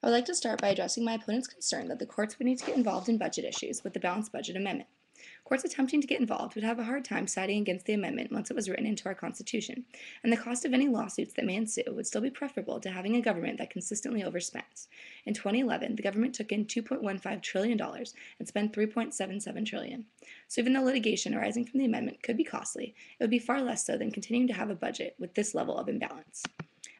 I would like to start by addressing my opponent's concern that the courts would need to get involved in budget issues with the balanced budget amendment. Courts attempting to get involved would have a hard time siding against the amendment once it was written into our Constitution, and the cost of any lawsuits that may ensue would still be preferable to having a government that consistently overspends. In 2011, the government took in $2.15 trillion and spent $3.77 trillion. So even though litigation arising from the amendment could be costly, it would be far less so than continuing to have a budget with this level of imbalance.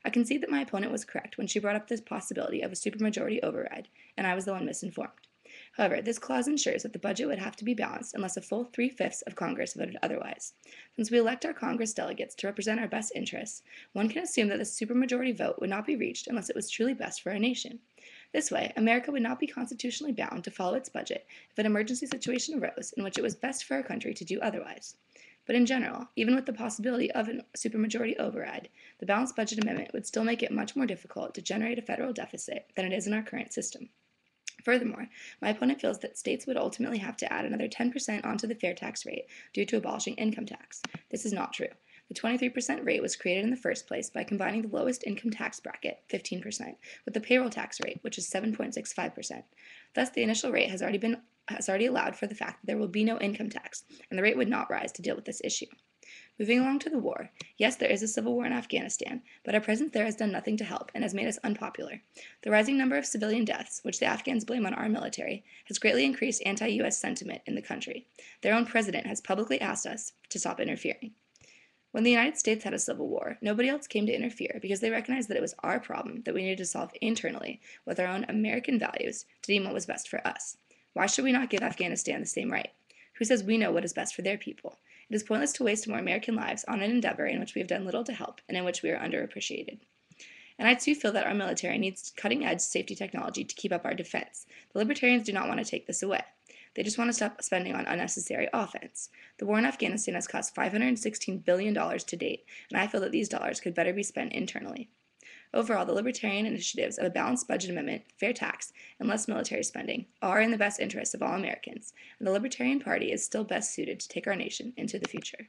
I concede that my opponent was correct when she brought up this possibility of a supermajority override, and I was the one misinformed. However, this clause ensures that the budget would have to be balanced unless a full 3/5 of Congress voted otherwise. Since we elect our Congress delegates to represent our best interests, one can assume that this supermajority vote would not be reached unless it was truly best for our nation. This way, America would not be constitutionally bound to follow its budget if an emergency situation arose in which it was best for our country to do otherwise. But in general, even with the possibility of a supermajority override, the balanced budget amendment would still make it much more difficult to generate a federal deficit than it is in our current system. Furthermore, my opponent feels that states would ultimately have to add another 10% onto the fair tax rate due to abolishing income tax. This is not true. The 23% rate was created in the first place by combining the lowest income tax bracket, 15%, with the payroll tax rate, which is 7.65%. Thus, the initial rate has already allowed for the fact that there will be no income tax, and the rate would not rise to deal with this issue. Moving along to the war, yes, there is a civil war in Afghanistan, but our presence there has done nothing to help and has made us unpopular. The rising number of civilian deaths, which the Afghans blame on our military, has greatly increased anti-U.S. sentiment in the country. Their own president has publicly asked us to stop interfering. When the United States had a civil war, nobody else came to interfere because they recognized that it was our problem that we needed to solve internally with our own American values to deem what was best for us. Why should we not give Afghanistan the same right? Who says we know what is best for their people? It is pointless to waste more American lives on an endeavor in which we have done little to help and in which we are underappreciated. And I too feel that our military needs cutting-edge safety technology to keep up our defense. The libertarians do not want to take this away. They just want to stop spending on unnecessary offense. The war in Afghanistan has cost $516 billion to date, and I feel that these dollars could better be spent internally. Overall, the libertarian initiatives of a balanced budget amendment, fair tax, and less military spending are in the best interests of all Americans, and the Libertarian Party is still best suited to take our nation into the future.